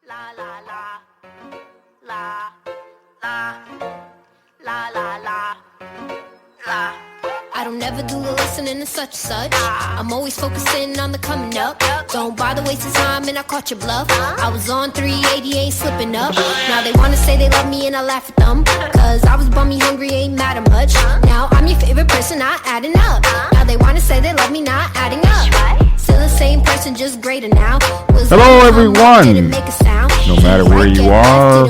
La la la. La la la la la la. I don't ever do the listening and such. I'm always focusing on the coming up. Don't bother wasting time and I caught your bluff. I was on 380, ain't slipping up. Now they wanna say they love me and I laugh at them. Cause I was bummy hungry, ain't mad at much. Now I'm your favorite person, not adding up. Now they wanna say they love me, not adding up. Still the same person, just greater now. Hello everyone. No matter where you are,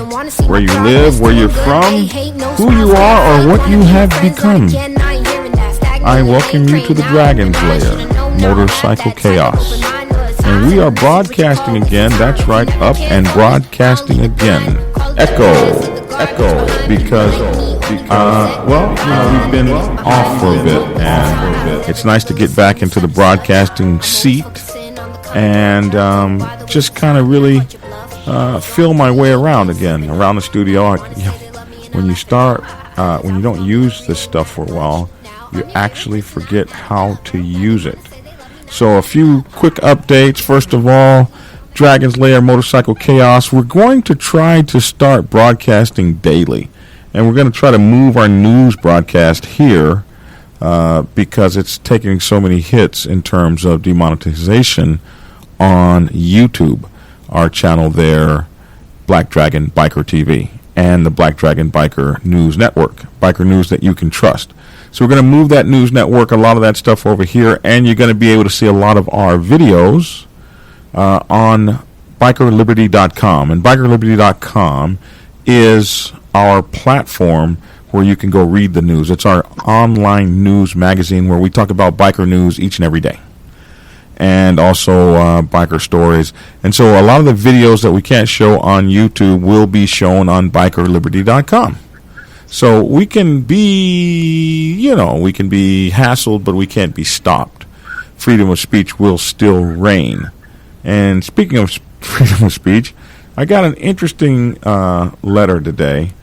where you live, where you're from, who you are, or what you have become, I welcome you to the Dragon's Lair, Motorcycle Chaos. And we are broadcasting again, that's right, up and broadcasting again. Echo, because, we've been off for a bit, and it's nice to get back into the broadcasting seat and just kind of really feel my way around again, around the studio. When you don't use this stuff for a while, you actually forget how to use it. So a few quick updates. First of all, Dragon's Lair Motorcycle Chaos. We're going to try to start broadcasting daily. And we're going to try to move our news broadcast here because it's taking so many hits in terms of demonetization on YouTube. Our channel there, Black Dragon Biker TV, and the Black Dragon Biker News Network. Biker news that you can trust. So we're going to move that news network, a lot of that stuff over here, and you're going to be able to see a lot of our videos on bikerliberty.com. And bikerliberty.com is our platform where you can go read the news. It's our online news magazine where we talk about biker news each and every day. And also biker stories. And so a lot of the videos that we can't show on YouTube will be shown on bikerliberty.com. So we can be hassled, but we can't be stopped. Freedom of speech will still reign. And speaking of freedom of speech, I got an interesting letter today,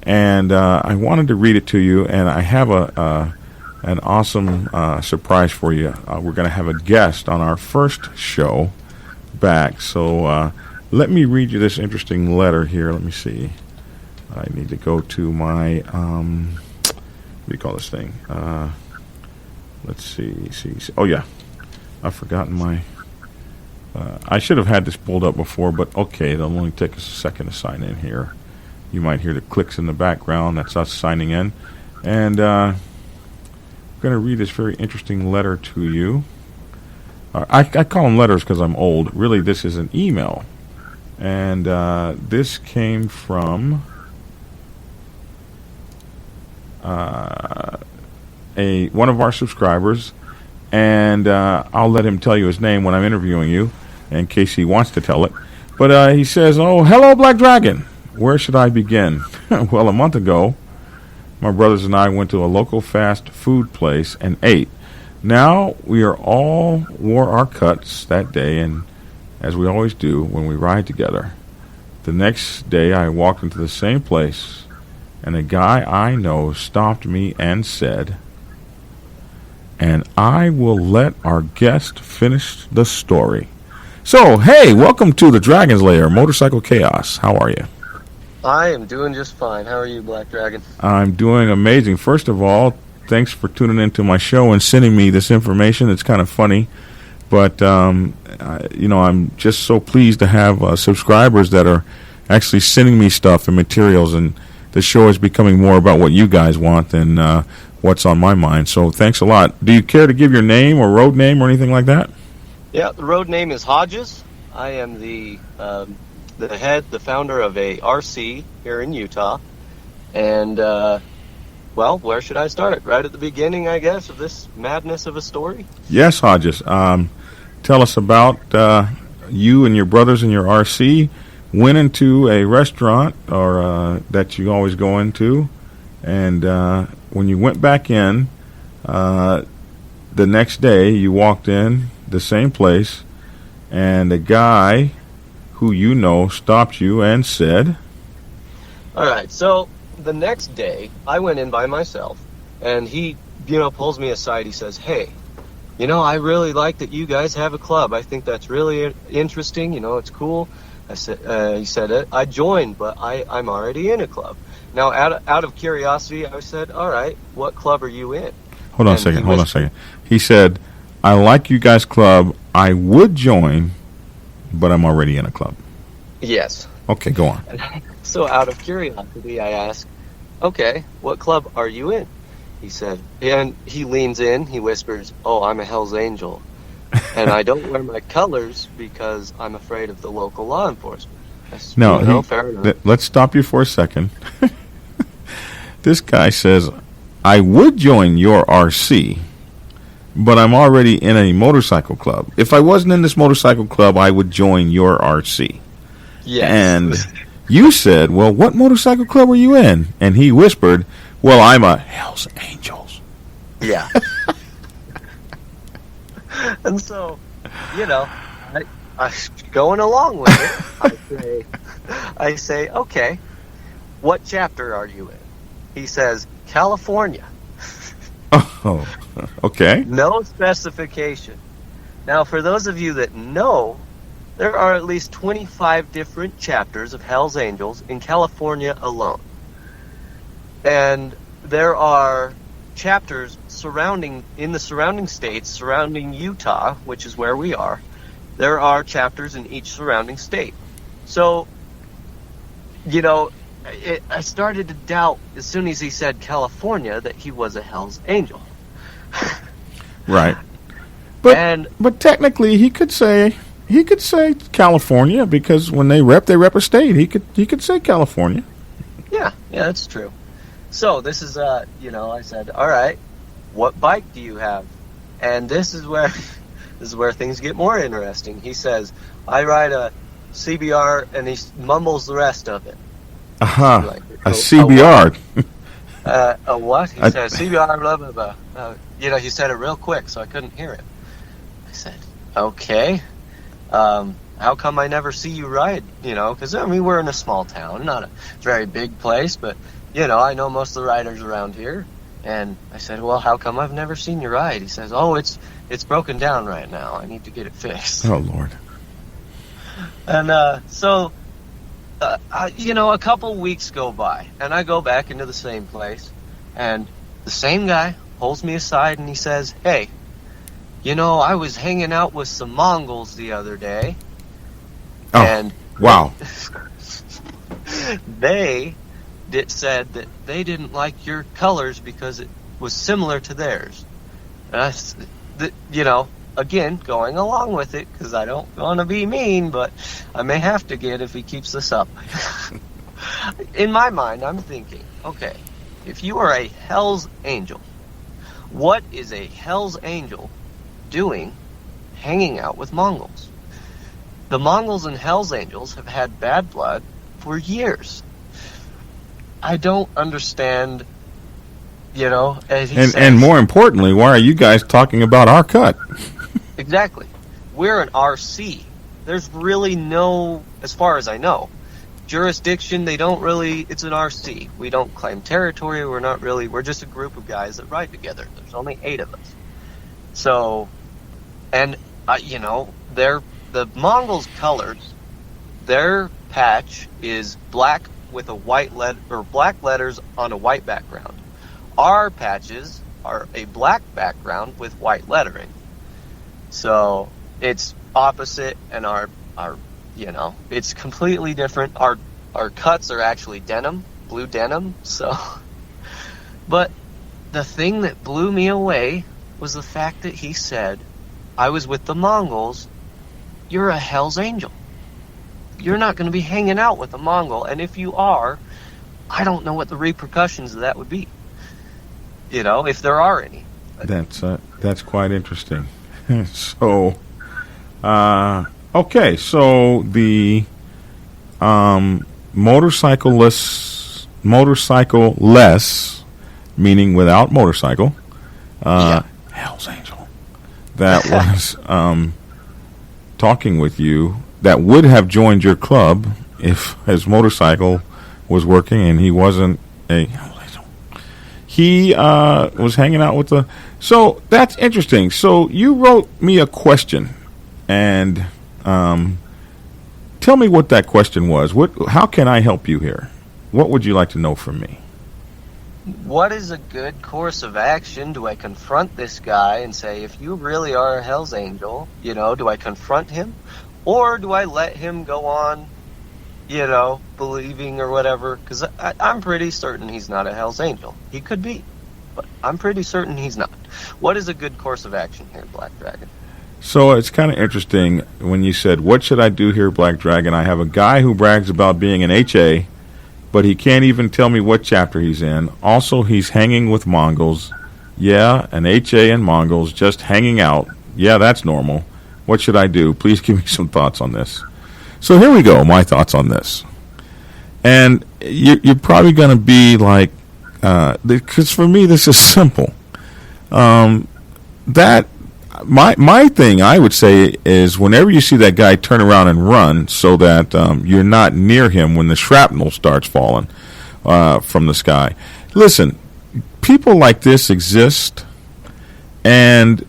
and I wanted to read it to you, and I have an awesome surprise for you. We're going to have a guest on our first show back. So let me read you this interesting letter here. Let me see. I need to go to my, what do you call this thing? Let's see. Oh, yeah. I've forgotten my, I should have had this pulled up before, but okay, it'll only take us a second to sign in here. You might hear the clicks in the background. That's us signing in. And I'm going to read this very interesting letter to you. I call them letters because I'm old. Really, this is an email. And this came from one of our subscribers, and I'll let him tell you his name when I'm interviewing you, in case he wants to tell it. But he says, "Oh, hello, Black Dragon. Where should I begin?" Well, a month ago, my brothers and I went to a local fast food place and ate. Now we all wore our cuts that day, and as we always do when we ride together. The next day, I walked into the same place, and a guy I know stopped me and said, "And I will let our guest finish the story." So, hey, welcome to the Dragon's Lair, Motorcycle Chaos. How are you? I am doing just fine. How are you, Black Dragon? I'm doing amazing. First of all, thanks for tuning into my show and sending me this information. It's kind of funny, but I'm just so pleased to have subscribers that are actually sending me stuff and materials, and the show is becoming more about what you guys want than what's on my mind. So thanks a lot. Do you care to give your name or road name or anything like that? Yeah, the road name is Hodges. I am the founder of a RC here in Utah. And, where should I start? Right at the beginning, I guess, of this madness of a story? Yes, Hodges. Tell us about you and your brothers and your RC went into a restaurant or that you always go into, and when you went back in, the next day you walked in the same place, and a guy who you know stopped you and said... All right, so the next day I went in by myself, and he, pulls me aside. He says, "Hey, I really like that you guys have a club. I think that's really interesting. It's cool. He said, I joined, but I'm already in a club. Now, out of curiosity, I said, all right, what club are you in? Hold on a second. He said, I like you guys' club. I would join, but I'm already in a club. Yes. Okay, go on. So out of curiosity, I asked, okay, what club are you in? He said, and he leans in, he whispers, oh, I'm a Hell's Angel. And I don't wear my colors because I'm afraid of the local law enforcement. Fair enough. Let's stop you for a second. This guy says, I would join your RC, but I'm already in a motorcycle club. If I wasn't in this motorcycle club, I would join your RC. Yes. And you said, well, what motorcycle club are you in? And he whispered, well, I'm a Hell's Angels. Yeah. And so, I going along with it, I say, okay, what chapter are you in? He says, California. Oh, okay. No specification. Now, for those of you that know, there are at least 25 different chapters of Hell's Angels in California alone. And there are chapters in the surrounding states, surrounding Utah, which is where we are. There are chapters in each surrounding state. So, I started to doubt as soon as he said California that he was a Hell's Angel. Right. But technically he could say California, because when they rep a state. He could say California. Yeah, that's true. So this is I said, all right, what bike do you have? And this is where things get more interesting. He says, I ride a CBR, and he mumbles the rest of it. Like, a CBR. A what? He said CBR, blah, blah, blah. He said it real quick, so I couldn't hear it. I said, okay. How come I never see you ride? Because, we're in a small town, not a very big place, but, I know most of the riders around here. And I said, well, how come I've never seen you ride? He says, oh, it's broken down right now. I need to get it fixed. Oh, Lord. And so, a couple weeks go by, and I go back into the same place, and the same guy pulls me aside, and he says, hey, I was hanging out with some Mongols the other day. Oh, and wow. They said that they didn't like your colors because it was similar to theirs. Again, going along with it, because I don't want to be mean, but I may have to get if he keeps this up. In my mind, I'm thinking, okay, if you are a Hell's Angel, what is a Hell's Angel doing hanging out with Mongols? The Mongols and Hell's Angels have had bad blood for years. I don't understand, as he says, and more importantly, why are you guys talking about our cut? Exactly. We're an RC. There's really no, as far as I know, jurisdiction. It's an RC. We don't claim territory. We're just a group of guys that ride together. There's only 8 of us. So, and, the Mongols' colors, their patch is black with a white black letters on a white background. Our patches are a black background with white lettering. So it's opposite, and our it's completely different. Our cuts are actually denim, blue denim. So, but the thing that blew me away was the fact that he said, I was with the Mongols. You're a Hell's Angel. You're not going to be hanging out with a Mongol, and if you are, I don't know what the repercussions of that would be. If there are any. That's quite interesting. So, okay, so the motorcycle-less, meaning without motorcycle, Hell's Angel, that was talking with you, that would have joined your club if his motorcycle was working and he wasn't a Hell's Angel. he was hanging out with the. So that's interesting. So you wrote me a question, and tell me what that question was. How can I help you here? What would you like to know from me? What is a good course of action? Do I confront this guy and say, if you really are a Hell's Angel, do I confront him? Or do I let him go on, believing or whatever? Because I'm pretty certain he's not a Hell's Angel. He could be, but I'm pretty certain he's not. What is a good course of action here, Black Dragon? So it's kind of interesting when you said, what should I do here, Black Dragon? I have a guy who brags about being an HA, but he can't even tell me what chapter he's in. Also, he's hanging with Mongols. Yeah, an HA and Mongols just hanging out. Yeah, that's normal. What should I do? Please give me some thoughts on this. So here we go, my thoughts on this. And you're probably going to be like, because for me this is simple. My thing, I would say, is whenever you see that guy turn around and run so that you're not near him when the shrapnel starts falling from the sky. Listen, people like this exist, and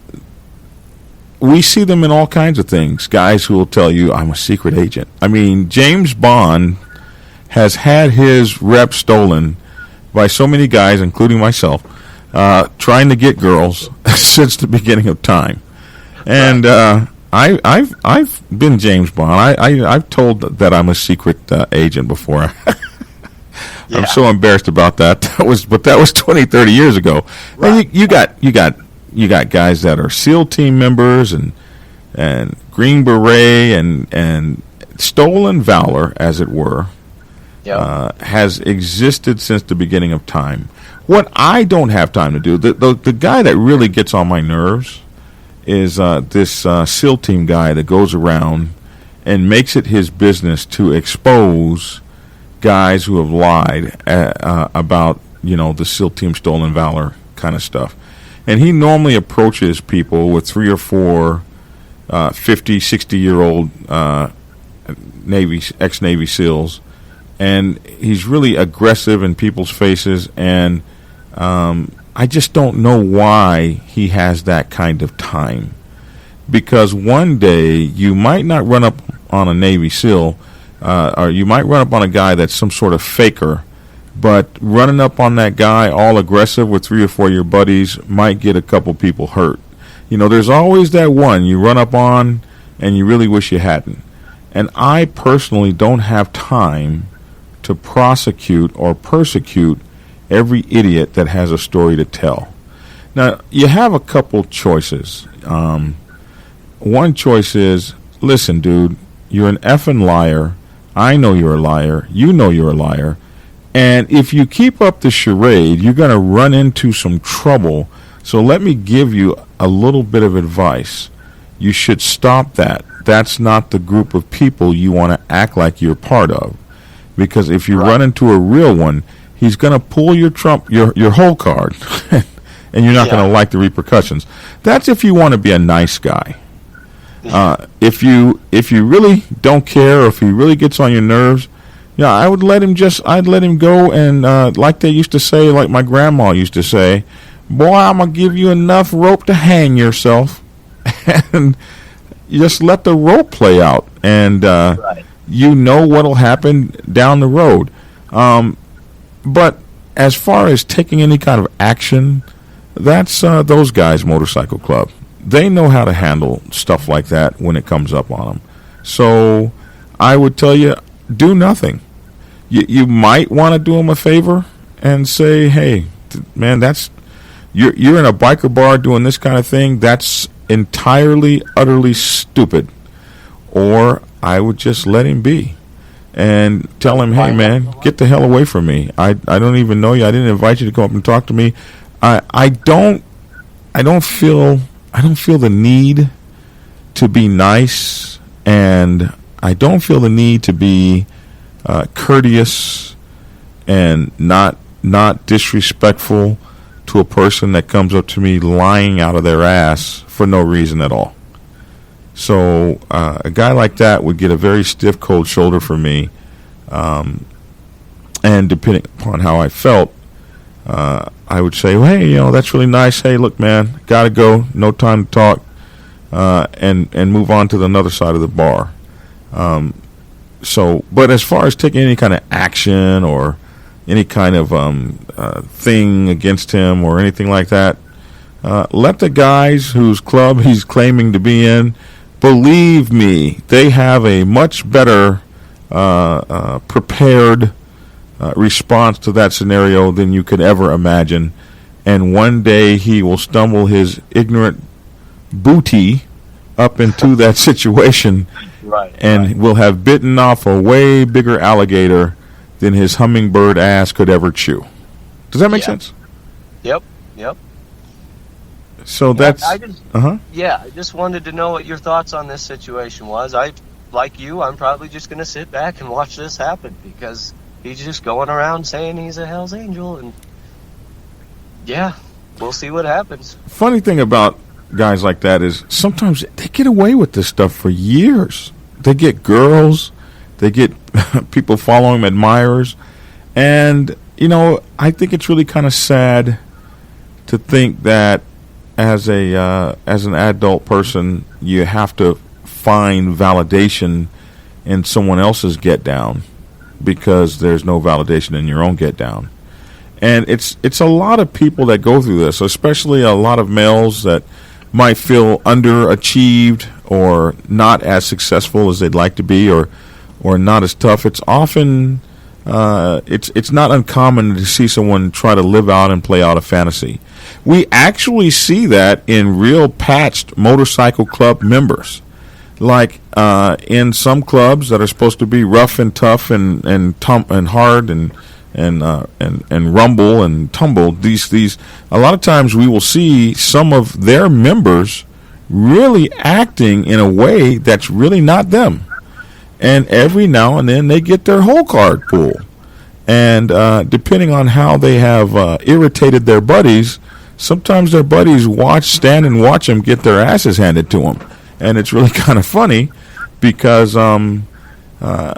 we see them in all kinds of things. Guys who will tell you, I'm a secret agent. I mean, James Bond has had his rep stolen by so many guys, including myself, trying to get girls since the beginning of time. And I've been James Bond. I've told that I'm a secret agent before. I'm so embarrassed about that. That was 20, 30 years ago. Right. And you got guys that are SEAL team members and Green Beret and stolen valor, as it were, has existed since the beginning of time. What I don't have time to do, the guy that really gets on my nerves is this SEAL team guy that goes around and makes it his business to expose guys who have lied about, the SEAL team stolen valor kind of stuff. And he normally approaches people with 3 or 4 50, 60-year-old ex-Navy SEALs, and he's really aggressive in people's faces, and I just don't know why he has that kind of time. Because one day you might not run up on a Navy SEAL, or you might run up on a guy that's some sort of faker, but running up on that guy all aggressive with 3 or 4 of your buddies might get a couple people hurt. There's always that one you run up on and you really wish you hadn't. And I personally don't have time to prosecute or persecute every idiot that has a story to tell. Now, you have a couple choices. One choice is, listen, dude, you're an effing liar. I know you're a liar. You know you're a liar. And if you keep up the charade, you're going to run into some trouble. So let me give you a little bit of advice. You should stop that. That's not the group of people you want to act like you're part of. Because if you run into a real one, he's going to pull your whole card, and you're not going to like the repercussions. That's if you want to be a nice guy. If you really don't care, or if he really gets on your nerves, I'd let him go, and like they used to say, like my grandma used to say, boy, I'm going to give you enough rope to hang yourself, and just let the rope play out, and you know what'll happen down the road. But as far as taking any kind of action, that's those guys' motorcycle club. They know how to handle stuff like that when it comes up on them. So I would tell you, do nothing. You might want to do them a favor and say, hey, man, you're in a biker bar doing this kind of thing. That's entirely, utterly stupid. Or I would just let him be and tell him, hey, man, get the hell away from me. I don't even know you. I didn't invite you to come up and talk to me. I don't feel the need to be nice, and I don't feel the need to be courteous and not disrespectful to a person that comes up to me lying out of their ass for no reason at all. So a guy like that would get a very stiff, cold shoulder from me, and depending upon how I felt, I would say, well, hey, that's really nice. Hey, look, man, gotta go. No time to talk, and move on to the other side of the bar. But as far as taking any kind of action or any kind of thing against him or anything like that, let the guys whose club he's claiming to be in, believe me, they have a much better prepared response to that scenario than you could ever imagine. And one day he will stumble his ignorant booty up into that situation, and will have bitten off a way bigger alligator than his hummingbird ass could ever chew. Does that make sense? Yep. So that's I just wanted to know what your thoughts on this situation was. Like you, I'm probably just going to sit back and watch this happen, because he's just going around saying he's a Hell's Angel, and we'll see what happens. Funny thing about guys like that is sometimes they get away with this stuff for years. They get girls, they get people following them, admirers, and I think it's really kind of sad to think that as an adult person you have to find validation in someone else's get down because there's no validation in your own get down. And it's a lot of people that go through this, especially a lot of males that might feel underachieved or not as successful as they'd like to be, or not as tough. It's often it's not uncommon to see someone try to live out and play out a fantasy. We actually see that in real patched motorcycle club members. Like in some clubs that are supposed to be rough and tough and hard and rumble and tumble, these a lot of times we will see some of their members really acting in a way that's really not them. And every now and then they get their whole card pulled. And depending on how they have irritated their buddies, sometimes their buddies stand and watch them get their asses handed to them. And it's really kind of funny because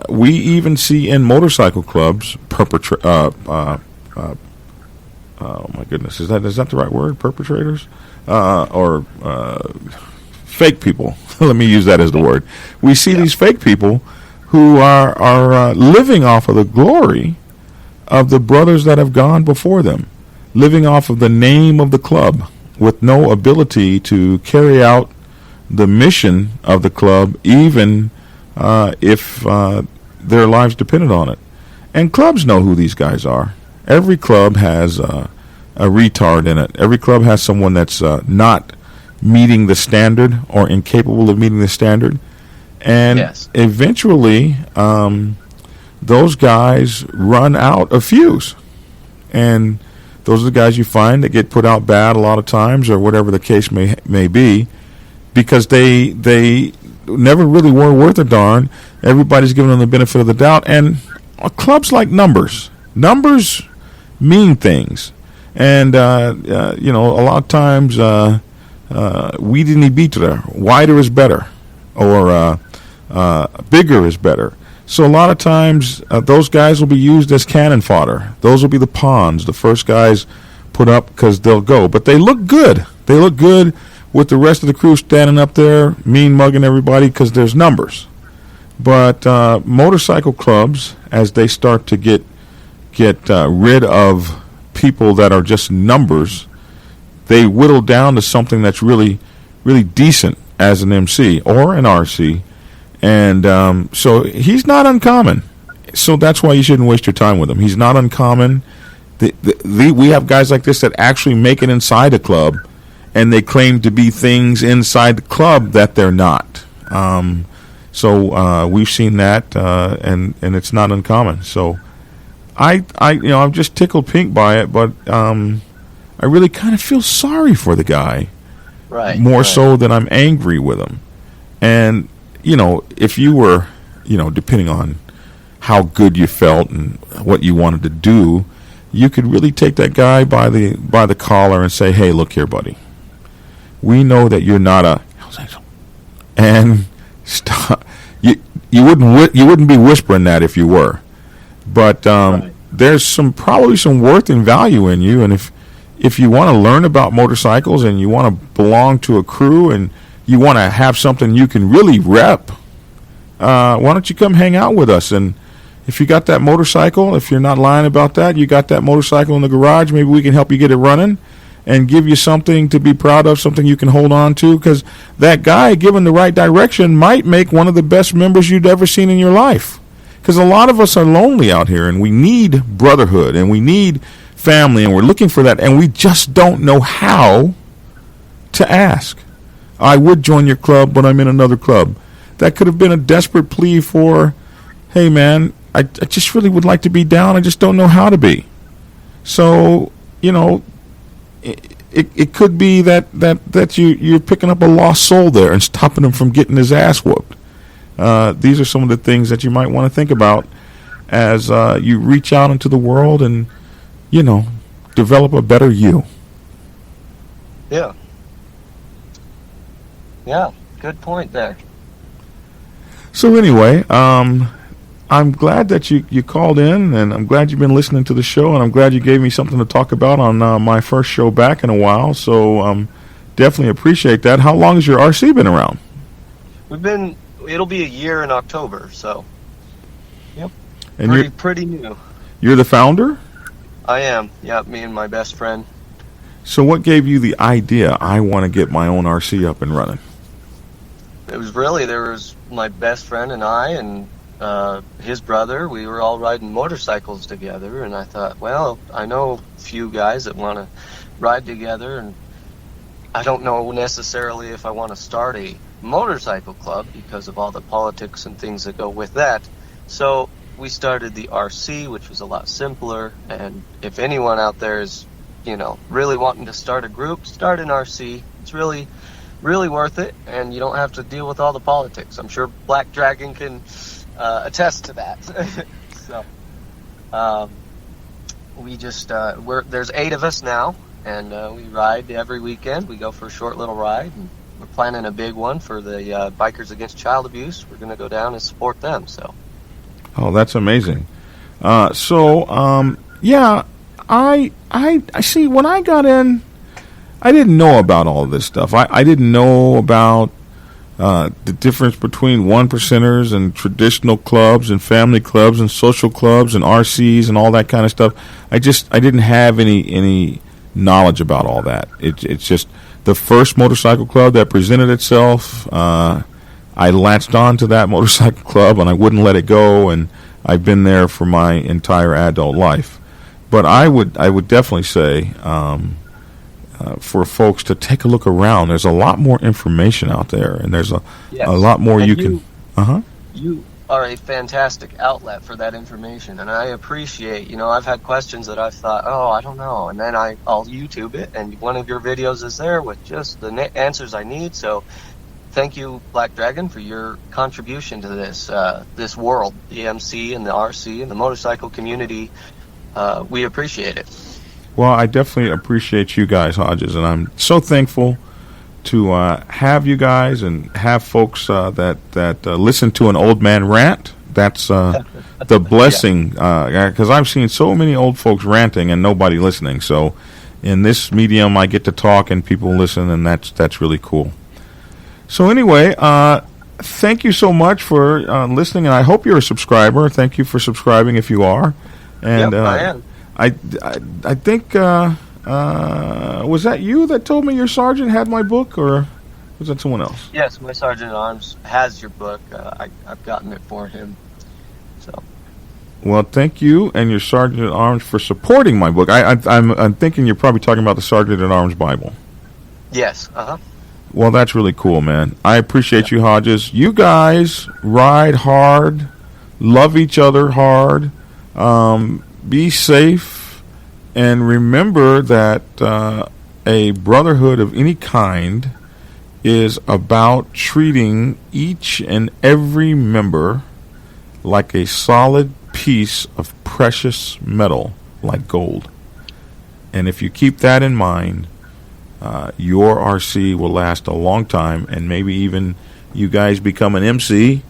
we even see in motorcycle clubs oh my goodness, is that the right word? Perpetrators or fake people? Let me use that as the word. We see these fake people who are living off of the glory of the brothers that have gone before them, living off of the name of the club with no ability to carry out the mission of the club, even if their lives depended on it. And clubs know who these guys are. Every club has a retard in it. Every club has someone that's not meeting the standard or incapable of meeting the standard. And eventually, those guys run out of fuse. And those are the guys you find that get put out bad a lot of times, or whatever the case may be, because they never really were worth a darn. Everybody's giving them the benefit of the doubt. And clubs like numbers. Numbers mean things. And, a lot of times, we didn't beat there. Wider is better. Or bigger is better. So a lot of times, those guys will be used as cannon fodder. Those will be the pawns, the first guys put up because they'll go. But they look good. They look good with the rest of the crew standing up there, mean mugging everybody because there's numbers. But motorcycle clubs, as they start to get rid of people that are just numbers, they whittle down to something that's really, really decent as an MC or an RC. And so he's not uncommon. So that's why you shouldn't waste your time with him. He's not uncommon. We have guys like this that actually make it inside a club, and they claim to be things inside the club that they're not. So we've seen that, and it's not uncommon. So I'm just tickled pink by it, but I really kind of feel sorry for the guy, more so than I'm angry with him. And if you were, depending on how good you felt and what you wanted to do, you could really take that guy by the collar and say, "Hey, look here, buddy. We know that you're not a Hell's Angel," and stop. You wouldn't be whispering that if you were, but there's probably some worth and value in you. And if you want to learn about motorcycles and you want to belong to a crew and you want to have something you can really rep, why don't you come hang out with us? And if you got that motorcycle, if you're not lying about that, you got that motorcycle in the garage, maybe we can help you get it running and give you something to be proud of, something you can hold on to, because that guy, given the right direction, might make one of the best members you'd ever seen in your life. Because a lot of us are lonely out here, and we need brotherhood, and we need family, and we're looking for that, and we just don't know how to ask. I would join your club, but I'm in another club. That could have been a desperate plea for, hey, man, I just really would like to be down. I just don't know how to be. So, it could be that you're picking up a lost soul there and stopping him from getting his ass whooped. These are some of the things that you might want to think about as you reach out into the world and, develop a better you. Yeah. Yeah, good point there. So anyway, I'm glad that you called in, and I'm glad you've been listening to the show, and I'm glad you gave me something to talk about on my first show back in a while. So definitely appreciate that. How long has your RC been around? It'll be a year in October, so yep. And pretty new. You're the founder? I am. Yeah, me and my best friend. So what gave you the idea, I want to get my own RC up and running? There was my best friend and I and his brother. We were all riding motorcycles together, and I thought, well, I know a few guys that want to ride together, and I don't know necessarily if I want to start a motorcycle club because of all the politics and things that go with that. So we started the RC, which was a lot simpler, and if anyone out there is, really wanting to start a group, start an RC. It's really, really worth it, and you don't have to deal with all the politics. I'm sure Black Dragon can attest to that. So we just there's 8 of us now, and we ride every weekend. We go for a short little ride, and we're planning a big one for the Bikers Against Child Abuse. We're going to go down and support them. So. Oh, that's amazing. Yeah, I see. When I got in, I didn't know about all of this stuff. I didn't know about the difference between 1%ers and traditional clubs and family clubs and social clubs and RCs and all that kind of stuff. I didn't have any knowledge about all that. It's just the first motorcycle club that presented itself. I latched on to that motorcycle club and I wouldn't let it go, and I've been there for my entire adult life. But I would definitely say for folks to take a look around. There's a lot more information out there, and there's a lot more you can. You are a fantastic outlet for that information, and I appreciate. I've had questions that I've thought, I don't know, and then I'll YouTube it, and one of your videos is there with just the answers I need. So, thank you, Black Dragon, for your contribution to this world, the MC and the RC and the motorcycle community. We appreciate it. Well, I definitely appreciate you guys, Hodges, and I'm so thankful to have you guys and have folks that listen to an old man rant. That's the blessing, because I've seen so many old folks ranting and nobody listening. So in this medium, I get to talk and people listen, and that's really cool. So anyway, thank you so much for listening, and I hope you're a subscriber. Thank you for subscribing if you are. And I am. I think was that you that told me your sergeant had my book, or was that someone else? Yes, my sergeant at arms has your book. I've gotten it for him. So. Well, thank you and your sergeant at arms for supporting my book. I'm thinking you're probably talking about the Sergeant at Arms Bible. Yes. Well, that's really cool, man. I appreciate you, Hodges. You guys ride hard, love each other hard. Be safe, and remember that a brotherhood of any kind is about treating each and every member like a solid piece of precious metal, like gold. And if you keep that in mind, your RC will last a long time, and maybe even you guys become an MC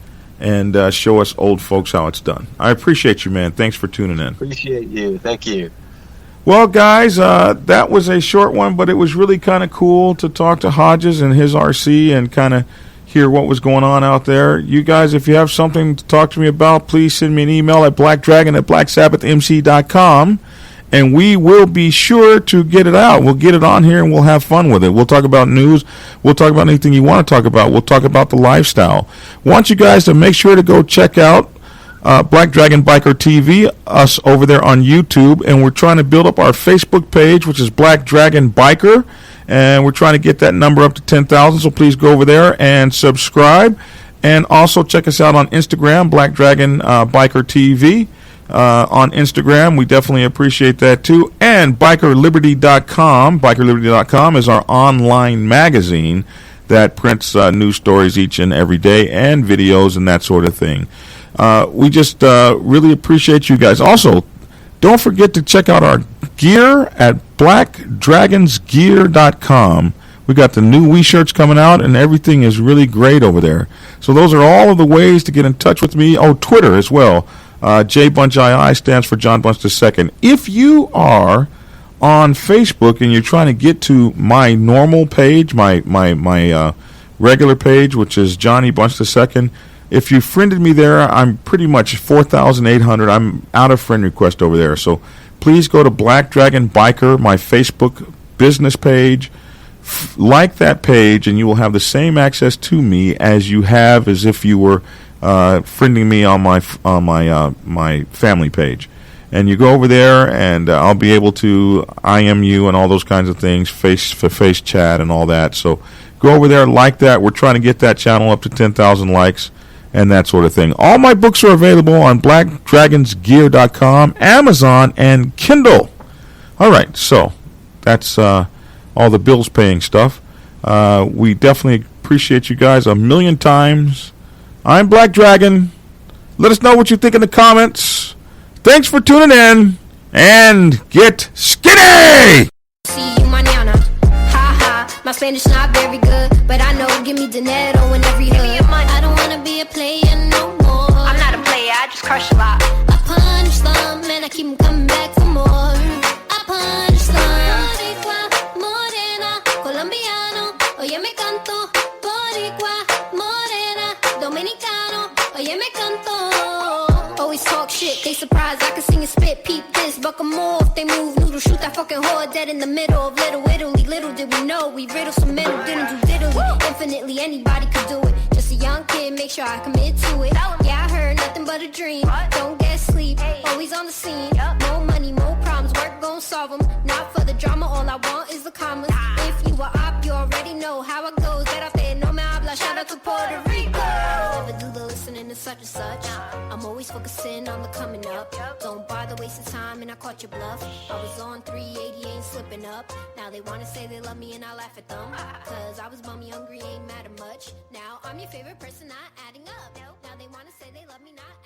and show us old folks how it's done. I appreciate you, man. Thanks for tuning in. Appreciate you. Thank you. Well, guys, that was a short one, but it was really kind of cool to talk to Hodges and his RC and kind of hear what was going on out there. You guys, if you have something to talk to me about, please send me an email at blackdragon@blacksabbathmc.com, and we will be sure to get it out. We'll get it on here, and we'll have fun with it. We'll talk about news. We'll talk about anything you want to talk about. We'll talk about the lifestyle. Want you guys to make sure to go check out Black Dragon Biker TV, us over there on YouTube, and we're trying to build up our Facebook page, which is Black Dragon Biker, and we're trying to get that number up to 10,000, so please go over there and subscribe, and also check us out on Instagram, Black Dragon Biker TV on Instagram. We definitely appreciate that too, and BikerLiberty.com. BikerLiberty.com is our online magazine that prints news stories each and every day and videos and that sort of thing. We just really appreciate you guys. Also, don't forget to check out our gear at blackdragonsgear.com. We got the new Wii shirts coming out, and everything is really great over there. So those are all of the ways to get in touch with me. Oh, Twitter as well. JBunchII stands for John Bunch II. If you are on Facebook and you're trying to get to my normal page, my regular page, which is Johnny Bunch II, if you friended me there, I'm pretty much 4,800. I'm out of friend request over there. So please go to Black Dragon Biker, my Facebook business page. Like that page, and you will have the same access to me as you have as if you were friending me on my family page. And you go over there, and I'll be able to IM you and all those kinds of things, face chat and all that. So go over there, like that. We're trying to get that channel up to 10,000 likes. And that sort of thing. All my books are available on blackdragonsgear.com, Amazon, and Kindle. All right, so that's all the bills paying stuff. We definitely appreciate you guys a million times. I'm Black Dragon. Let us know what you think in the comments. Thanks for tuning in, and get skinny! See you mañana. Ha ha. My Spanish not very good, but I know give me dinero in every hood. I don't wanna be a player no more. I'm not a player, I just crush a lot. I punish them and I keep 'em coming back for more. I punish them. Boricua, morena, colombiano, oye me canto. Boricua, morena, dominicano, oye me canto. Always talk shit, they surprised I can sing and spit. Peep this, buck 'em off, they move noodle, shoot that fucking whore dead in the middle of Little Italy. Little did we know, we riddle some middle, didn't do diddly. Infinitely anybody could do it. Just a young kid, make sure I commit to it. Yeah, I heard nothing but a dream. Don't get sleep, always on the scene. More money, more problems, work gon' solve them. Not for the drama, all I want is the commas. If you are up, you already know how it goes. Get out there, no me habla, shout out to Puerto Rico. Never do the listening to such and such. I'm always focusing on the coming up. Don't bother wasting time, and I caught your bluff. I was on 380, ain't slipping up. Now they wanna say they love me, and I laugh at them. Cause I was bummy hungry, ain't matter much. Now I'm your favorite person, not adding up. Now they wanna say they love me, not